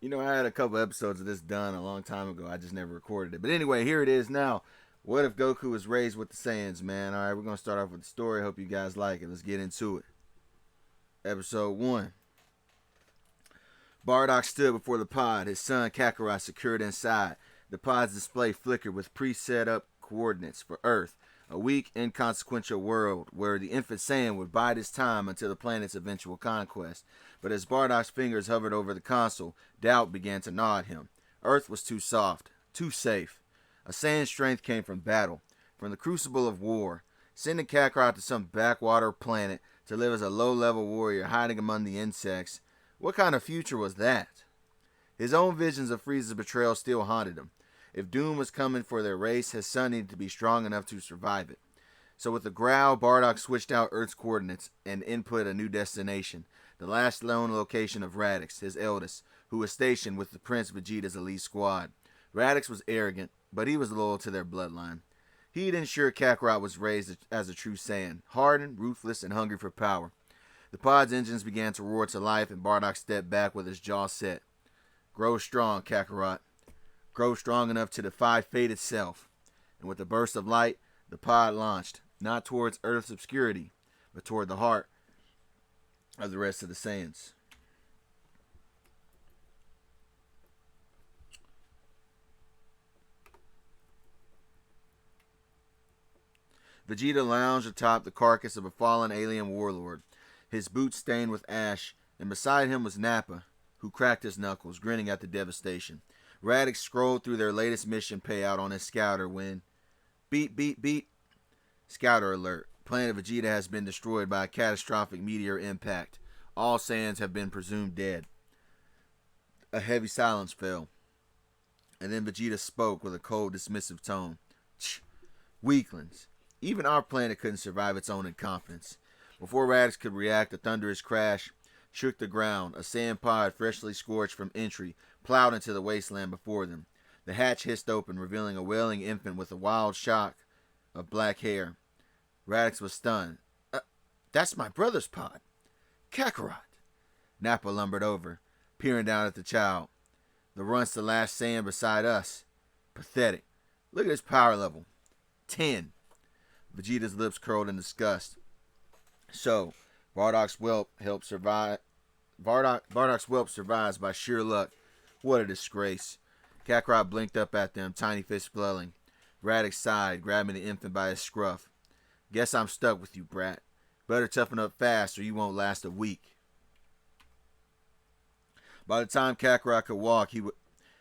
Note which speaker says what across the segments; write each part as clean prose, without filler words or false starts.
Speaker 1: I had a couple episodes of this done a long time ago. I just never recorded it. But anyway, here it is now. What if Goku was raised with the Saiyans, man? All right, we're going to start off with the story. Hope you guys like it. Let's get into it. Episode 1. Bardock stood before the pod, his son Kakarot secured inside. The pod's display flickered with pre-set up coordinates for Earth, a weak, inconsequential world where the infant Saiyan would bide his time until the planet's eventual conquest. But as Bardock's fingers hovered over the console, doubt began to gnaw at him. Earth was too soft, too safe. A Saiyan's strength came from battle, from the crucible of war. Sending Kakarot to some backwater planet to live as a low-level warrior hiding among the insects, what kind of future was that? His own visions of Frieza's betrayal still haunted him. If doom was coming for their race, his son needed to be strong enough to survive it. So with a growl, Bardock switched out Earth's coordinates and input a new destination, the last known location of Raditz, his eldest, who was stationed with the Prince Vegeta's elite squad. Raditz was arrogant, but he was loyal to their bloodline. He'd ensure Kakarot was raised as a true Saiyan, hardened, ruthless, and hungry for power. The pod's engines began to roar to life, and Bardock stepped back with his jaw set. Grow strong, Kakarot. Grow strong enough to defy fate itself. And with a burst of light, the pod launched, not towards Earth's obscurity, but toward the heart of the rest of the Saiyans. Vegeta lounged atop the carcass of a fallen alien warlord, his boots stained with ash, and beside him was Nappa, who cracked his knuckles, grinning at the devastation. Raditz scrolled through their latest mission payout on his scouter when... Beep, beep, beep. Scouter alert. Planet Vegeta has been destroyed by a catastrophic meteor impact. All Saiyans have been presumed dead. A heavy silence fell, and then Vegeta spoke with a cold, dismissive tone. Weaklings. Even our planet couldn't survive its own incompetence. Before Raditz could react, a thunderous crash shook the ground. A sand pod, freshly scorched from entry, plowed into the wasteland before them. The hatch hissed open, revealing a wailing infant with a wild shock of black hair. Raditz was stunned. That's my brother's pod. Kakarot. Nappa lumbered over, peering down at the child. The runt's the last Saiyan beside us. Pathetic. Look at his power level. 10. Vegeta's lips curled in disgust. So, Bardock's whelp survives by sheer luck. What a disgrace. Kakarot blinked up at them, tiny fist flailing. Raditz sighed, grabbing the infant by his scruff. Guess I'm stuck with you, brat. Better toughen up fast or you won't last a week. By the time Kakarot could walk,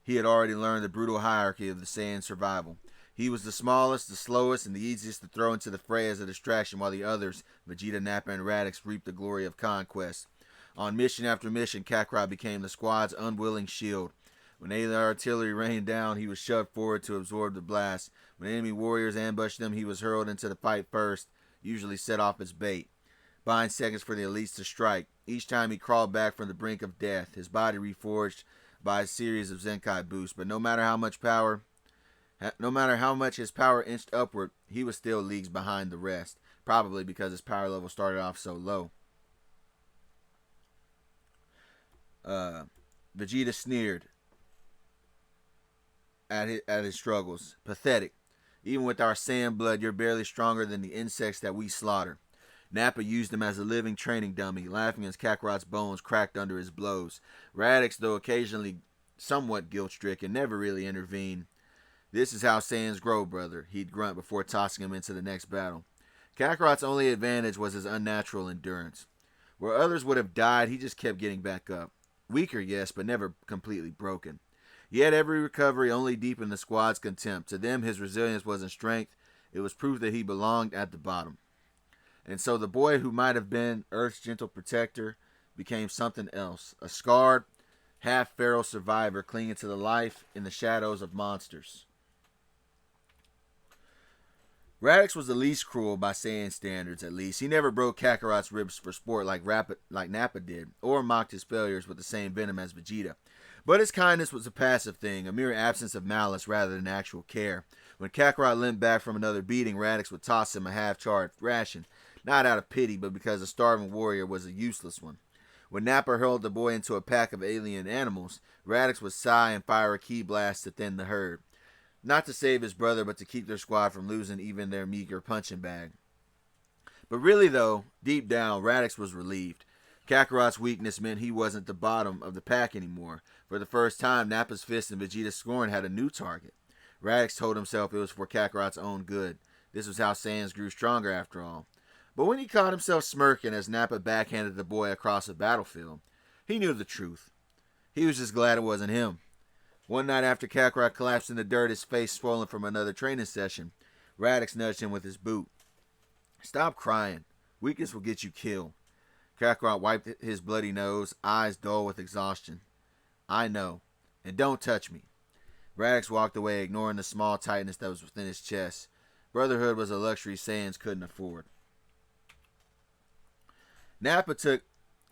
Speaker 1: he had already learned the brutal hierarchy of the Saiyan survival. He was the smallest, the slowest, and the easiest to throw into the fray as a distraction, while the others, Vegeta, Nappa, and Raditz, reaped the glory of conquest. On mission after mission, Kakarot became the squad's unwilling shield. When alien artillery rained down, he was shoved forward to absorb the blast. When enemy warriors ambushed him, he was hurled into the fight first, usually set off as bait, buying seconds for the elites to strike. Each time he crawled back from the brink of death, his body reforged by a series of Zenkai boosts. But no matter how much his power inched upward, he was still leagues behind the rest, probably because his power level started off so low. Vegeta sneered at his struggles. Pathetic. Even with our Saiyan blood, you're barely stronger than the insects that we slaughter. Nappa used him as a living training dummy, laughing as Kakarot's bones cracked under his blows. Raditz, though occasionally somewhat guilt-stricken, never really intervened. This is how Saiyans grow, brother, he'd grunt before tossing him into the next battle. Kakarot's only advantage was his unnatural endurance. Where others would have died, he just kept getting back up. Weaker, yes, but never completely broken. Yet every recovery only deepened the squad's contempt. To them, his resilience wasn't strength. It was proof that he belonged at the bottom. And so the boy who might have been Earth's gentle protector became something else. A scarred, half-feral survivor clinging to the life in the shadows of monsters. Raditz was the least cruel by Saiyan standards, at least. He never broke Kakarot's ribs for sport like Nappa did, or mocked his failures with the same venom as Vegeta. But his kindness was a passive thing, a mere absence of malice rather than actual care. When Kakarot limped back from another beating, Raditz would toss him a half-charred ration, not out of pity, but because a starving warrior was a useless one. When Nappa hurled the boy into a pack of alien animals, Raditz would sigh and fire a key blast to thin the herd. Not to save his brother, but to keep their squad from losing even their meager punching bag. But really, though, deep down, Raditz was relieved. Kakarot's weakness meant he wasn't the bottom of the pack anymore. For the first time, Nappa's fist and Vegeta's scorn had a new target. Raditz told himself it was for Kakarot's own good. This was how Saiyans grew stronger after all. But when he caught himself smirking as Nappa backhanded the boy across the battlefield, he knew the truth. He was just glad it wasn't him. One night after Kakarot collapsed in the dirt, his face swollen from another training session, Raditz nudged him with his boot. Stop crying. Weakness will get you killed. Kakarot wiped his bloody nose, eyes dull with exhaustion. I know. And don't touch me. Raditz walked away, ignoring the small tightness that was within his chest. Brotherhood was a luxury Saiyans couldn't afford. Nappa took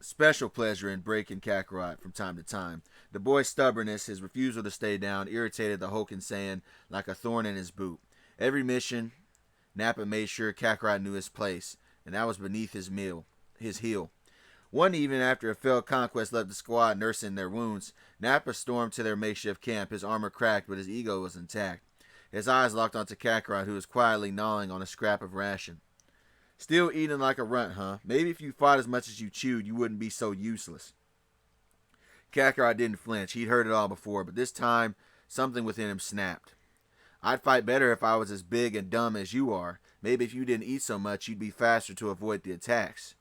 Speaker 1: special pleasure in breaking Kakarot from time to time. The boy's stubbornness, his refusal to stay down, irritated the Hulking Saiyan like a thorn in his boot. Every mission, Nappa made sure Kakarot knew his place, and that was beneath his heel. One evening, after a failed conquest left the squad nursing their wounds, Nappa stormed to their makeshift camp. His armor cracked, but his ego was intact. His eyes locked onto Kakarot, who was quietly gnawing on a scrap of ration. Still eating like a runt, huh? Maybe if you fought as much as you chewed, you wouldn't be so useless. Kakarot didn't flinch. He'd heard it all before, but this time, something within him snapped. I'd fight better if I was as big and dumb as you are. Maybe if you didn't eat so much, you'd be faster to avoid the attacks.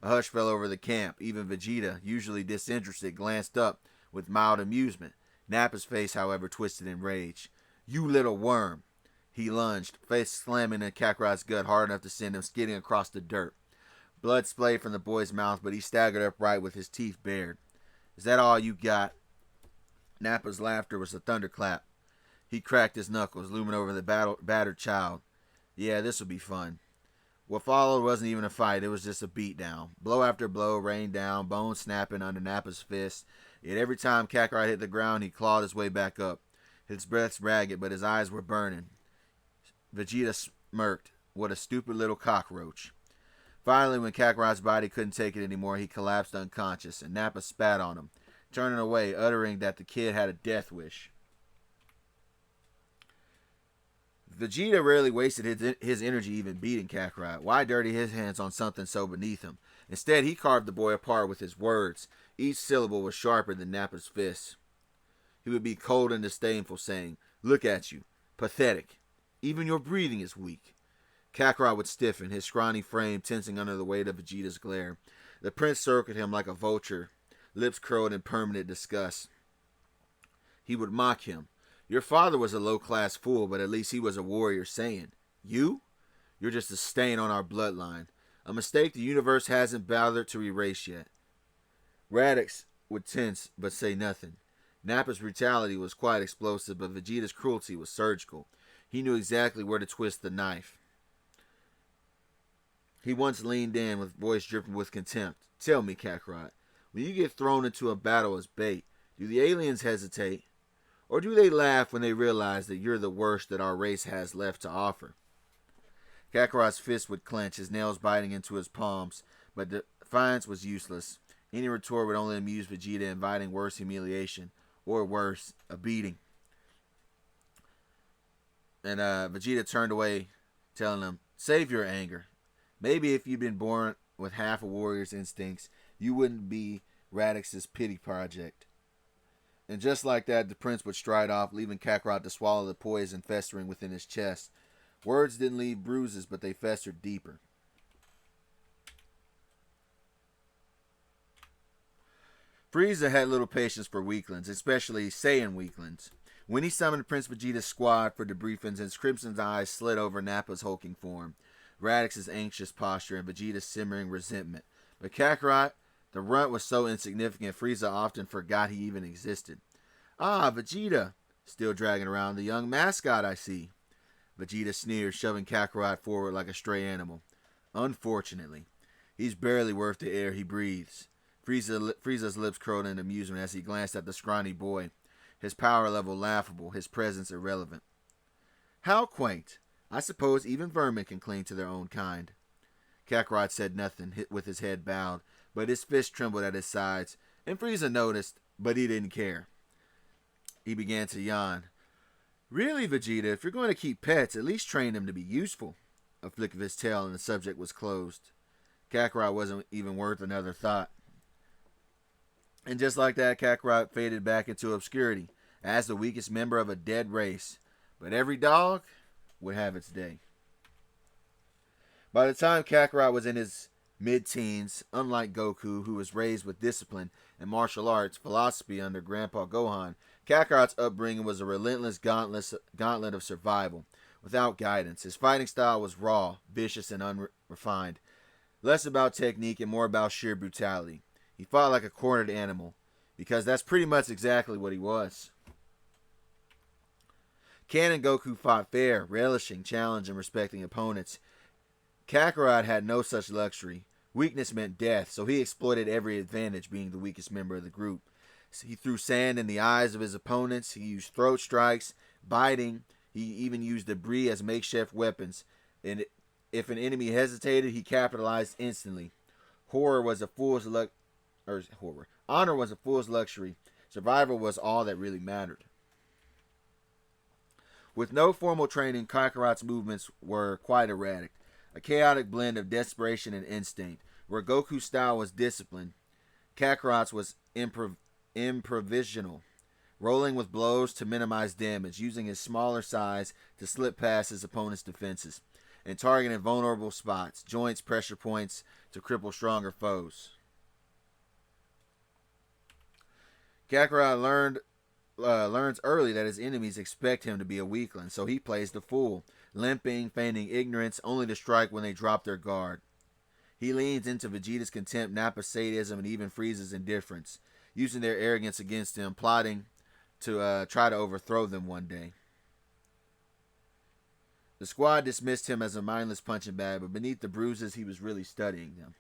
Speaker 1: A hush fell over the camp. Even Vegeta, usually disinterested, glanced up with mild amusement. Nappa's face, however, twisted in rage. You little worm. He lunged, face slamming in Kakarot's gut hard enough to send him skidding across the dirt. Blood splayed from the boy's mouth, but he staggered upright with his teeth bared. Is that all you got? Nappa's laughter was a thunderclap. He cracked his knuckles, looming over the battered child. Yeah, this'll be fun. What followed wasn't even a fight, it was just a beatdown. Blow after blow rained down, bones snapping under Nappa's fist. Yet every time Kakarot hit the ground, he clawed his way back up. His breath ragged, but his eyes were burning. Vegeta smirked. What a stupid little cockroach. Finally, when Kakarot's body couldn't take it anymore, he collapsed unconscious, and Nappa spat on him, turning away, uttering that the kid had a death wish. Vegeta rarely wasted his energy even beating Kakarot. Why dirty his hands on something so beneath him? Instead, he carved the boy apart with his words. Each syllable was sharper than Nappa's fists. He would be cold and disdainful, saying, Look at you. Pathetic. Even your breathing is weak. Kakarot would stiffen, his scrawny frame tensing under the weight of Vegeta's glare. The prince circled him like a vulture, lips curled in permanent disgust. He would mock him. Your father was a low-class fool, but at least he was a warrior Saiyan. You? You're just a stain on our bloodline. A mistake the universe hasn't bothered to erase yet. Raditz would tense, but say nothing. Nappa's brutality was quite explosive, but Vegeta's cruelty was surgical. He knew exactly where to twist the knife. He once leaned in, with voice dripping with contempt. Tell me, Kakarot, when you get thrown into a battle as bait, do the aliens hesitate? Or do they laugh when they realize that you're the worst that our race has left to offer? Kakarot's fist would clench, his nails biting into his palms, but defiance was useless. Any retort would only amuse Vegeta, inviting worse humiliation, or worse, a beating. And Vegeta turned away, telling him, Save your anger. Maybe if you'd been born with half a warrior's instincts, you wouldn't be Raditz's pity project. And just like that, the prince would stride off, leaving Kakarot to swallow the poison festering within his chest. Words didn't leave bruises, but they festered deeper. Frieza had little patience for weaklings, especially Saiyan weaklings. When he summoned Prince Vegeta's squad for debriefings, his crimson eyes slid over Nappa's hulking form, Raditz's anxious posture, and Vegeta's simmering resentment. But Kakarot, the runt, was so insignificant, Frieza often forgot he even existed. Ah, Vegeta, still dragging around the young mascot, I see. Vegeta sneered, shoving Kakarot forward like a stray animal. Unfortunately, he's barely worth the air he breathes. Frieza's lips curled in amusement as he glanced at the scrawny boy. His power level laughable, his presence irrelevant. How quaint. I suppose even vermin can cling to their own kind. Kakarot said nothing, with his head bowed, but his fist trembled at his sides, and Frieza noticed, but he didn't care. He began to yawn. Really, Vegeta, if you're going to keep pets, at least train them to be useful. A flick of his tail and the subject was closed. Kakarot wasn't even worth another thought. And just like that, Kakarot faded back into obscurity as the weakest member of a dead race. But every dog would have its day. By the time Kakarot was in his mid-teens, unlike Goku, who was raised with discipline and martial arts philosophy under Grandpa Gohan, Kakarot's upbringing was a relentless gauntlet of survival, without guidance. His fighting style was raw, vicious, and unrefined, less about technique and more about sheer brutality. He fought like a cornered animal, because that's pretty much exactly what he was. Ken and Goku fought fair, relishing challenge and respecting opponents. Kakarot had no such luxury. Weakness meant death, so he exploited every advantage, being the weakest member of the group. He threw sand in the eyes of his opponents. He used throat strikes, biting. He even used debris as makeshift weapons. And if an enemy hesitated, he capitalized instantly. Honor was a fool's luxury. Survival was all that really mattered. With no formal training, Kakarot's movements were quite erratic, a chaotic blend of desperation and instinct. Where Goku's style was disciplined, Kakarot's was improvisational, rolling with blows to minimize damage, using his smaller size to slip past his opponent's defenses, and targeting vulnerable spots, joints, pressure points to cripple stronger foes. Kakarot learns early that his enemies expect him to be a weakling, so he plays the fool, limping, feigning ignorance, only to strike when they drop their guard. He leans into Vegeta's contempt, Nappa's sadism, and even Frieza's indifference, using their arrogance against him, plotting to try to overthrow them one day. The squad dismissed him as a mindless punching bag, but beneath the bruises, he was really studying them.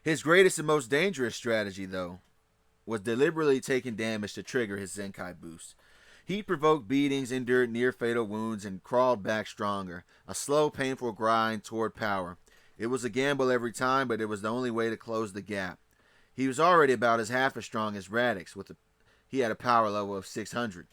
Speaker 1: His greatest and most dangerous strategy, though, was deliberately taking damage to trigger his Zenkai boost. He provoked beatings, endured near-fatal wounds, and crawled back stronger. A slow, painful grind toward power. It was a gamble every time, but it was the only way to close the gap. He was already about half as strong as Raditz. He had a power level of 600.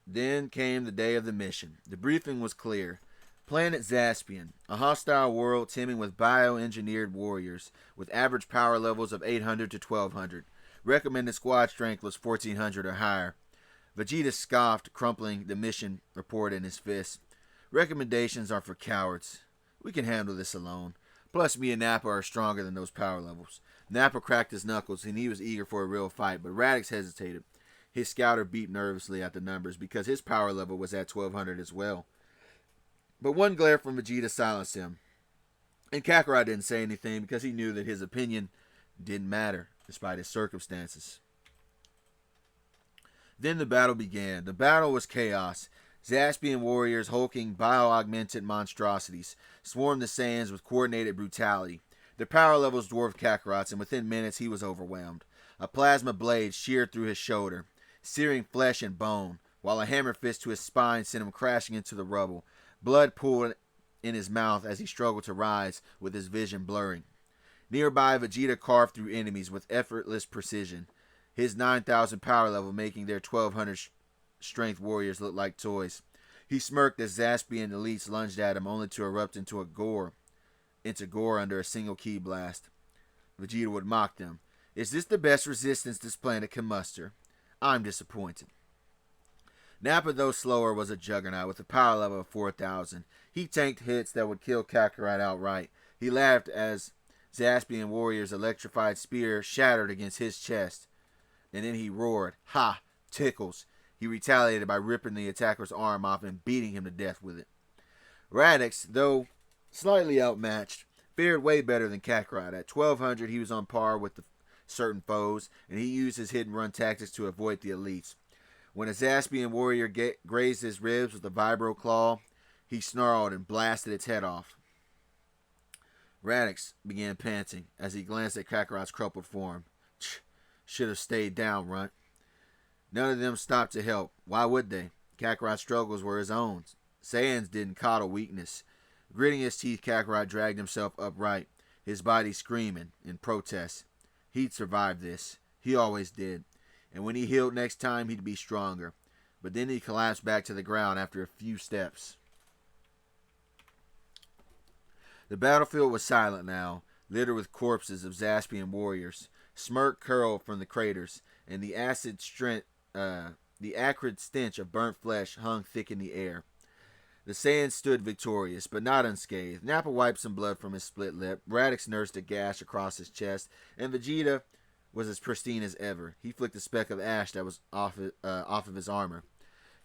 Speaker 1: Then came the day of the mission. The briefing was clear. Planet Zaspian, a hostile world teeming with bioengineered warriors, with average power levels of 800 to 1200. Recommended squad strength was 1400 or higher. Vegeta scoffed, crumpling the mission report in his fist. Recommendations are for cowards. We can handle this alone. Plus, me and Nappa are stronger than those power levels. Nappa cracked his knuckles, and he was eager for a real fight, but Raditz hesitated. His scouter beat nervously at the numbers because his power level was at 1200 as well. But one glare from Vegeta silenced him. And Kakarot didn't say anything because he knew that his opinion didn't matter, despite his circumstances. Then the battle began. The battle was chaos. Zaspian warriors, hulking, bio-augmented monstrosities, swarmed the Saiyans with coordinated brutality. Their power levels dwarfed Kakarot's, and within minutes he was overwhelmed. A plasma blade sheared through his shoulder, searing flesh and bone, while a hammer fist to his spine sent him crashing into the rubble. Blood pooled in his mouth as he struggled to rise, with his vision blurring. Nearby, Vegeta carved through enemies with effortless precision, his 9,000 power level making their 1,200 strength warriors look like toys. He smirked as Zaspian elites lunged at him, only to erupt into gore under a single ki blast. Vegeta would mock them. Is this the best resistance this planet can muster? I'm disappointed. Nappa, though slower, was a juggernaut with a power level of 4,000. He tanked hits that would kill Kakarot outright. He laughed as Zaspian warrior's electrified spear shattered against his chest. And then he roared, "Ha! Tickles!" He retaliated by ripping the attacker's arm off and beating him to death with it. Raditz, though slightly outmatched, fared way better than Kakarot. At 1,200, he was on par with certain foes, and he used his hit-and-run tactics to avoid the elites. When a Zaspian warrior grazed his ribs with a vibro claw, he snarled and blasted its head off. Raditz began panting as he glanced at Kakarot's crumpled form. Should have stayed down, runt. None of them stopped to help. Why would they? Kakarot's struggles were his own. Saiyans didn't coddle weakness. Gritting his teeth, Kakarot dragged himself upright, his body screaming in protest. He'd survive this. He always did. And when he healed next time, he'd be stronger. But then he collapsed back to the ground after a few steps. The battlefield was silent now, littered with corpses of Zaspian warriors. Smoke curled from the craters, and the acrid stench of burnt flesh hung thick in the air. The Saiyans stood victorious, but not unscathed. Nappa wiped some blood from his split lip. Raditz nursed a gash across his chest, and Vegeta was as pristine as ever. He flicked a speck of ash that was off of his armor.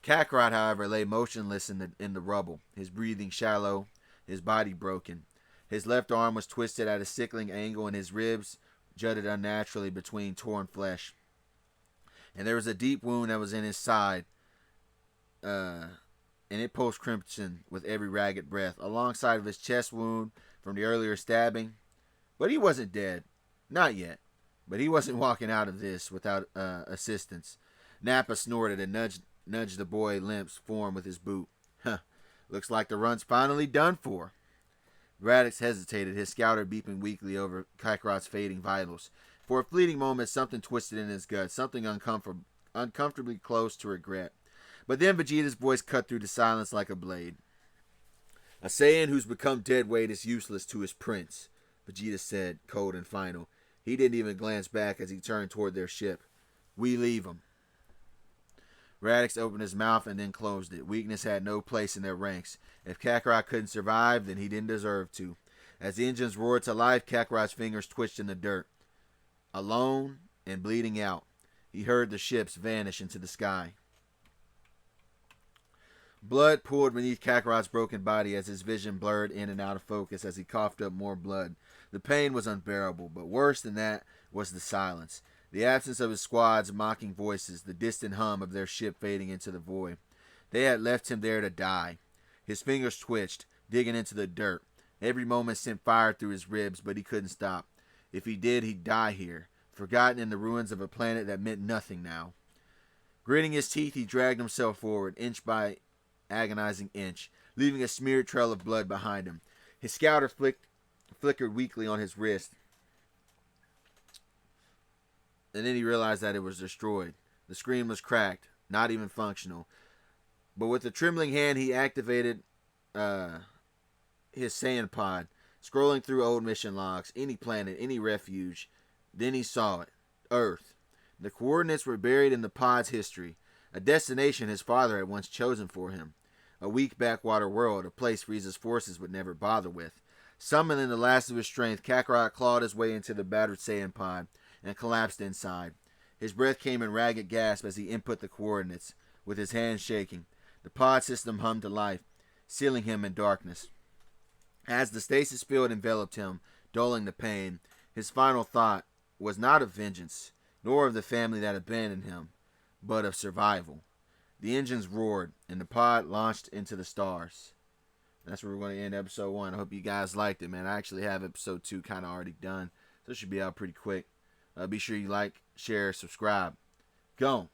Speaker 1: Kakarot, however, lay motionless in the rubble, his breathing shallow, his body broken. His left arm was twisted at a sickling angle, and his ribs jutted unnaturally between torn flesh. And there was a deep wound that was in his side, and it pulsed crimson with every ragged breath, alongside of his chest wound from the earlier stabbing. But he wasn't dead. Not yet. But he wasn't walking out of this without assistance. Nappa snorted and nudged the boy limp's form with his boot. Huh. Looks like the runt's finally done for. Raditz hesitated, his scouter beeping weakly over Kakarot's fading vitals. For a fleeting moment, something twisted in his gut, something uncomfortably close to regret. But then Vegeta's voice cut through the silence like a blade. A Saiyan who's become dead weight is useless to his prince, Vegeta said, cold and final. He didn't even glance back as he turned toward their ship. We leave him. Raditz opened his mouth and then closed it. Weakness had no place in their ranks. If Kakarot couldn't survive, then he didn't deserve to. As the engines roared to life, Kakarot's fingers twitched in the dirt. Alone and bleeding out, he heard the ships vanish into the sky. Blood poured beneath Kakarot's broken body as his vision blurred in and out of focus as he coughed up more blood. The pain was unbearable, but worse than that was the silence. The absence of his squad's mocking voices, the distant hum of their ship fading into the void. They had left him there to die. His fingers twitched, digging into the dirt. Every moment sent fire through his ribs, but he couldn't stop. If he did, he'd die here, forgotten in the ruins of a planet that meant nothing now. Gritting his teeth, he dragged himself forward, inch by agonizing inch, leaving a smeared trail of blood behind him. His scouter flickered weakly on his wrist, and then he realized that it was destroyed. The screen was cracked, not even functional. But with a trembling hand, he activated his Saiyan pod, scrolling through old mission logs, any planet, any refuge. Then he saw it. Earth. The coordinates were buried in the pod's history, a destination his father had once chosen for him. A weak backwater world, a place Frieza's forces would never bother with. Summoning the last of his strength, Kakarot clawed his way into the battered Saiyan pod and collapsed inside. His breath came in ragged gasps as he input the coordinates, with his hands shaking. The pod system hummed to life, sealing him in darkness. As the stasis field enveloped him, dulling the pain, his final thought was not of vengeance, nor of the family that abandoned him, but of survival. The engines roared, and the pod launched into the stars. That's where we're going to end episode 1. I hope you guys liked it, man. I actually have episode 2 kind of already done, so it should be out pretty quick. Be sure you like, share, subscribe. Go.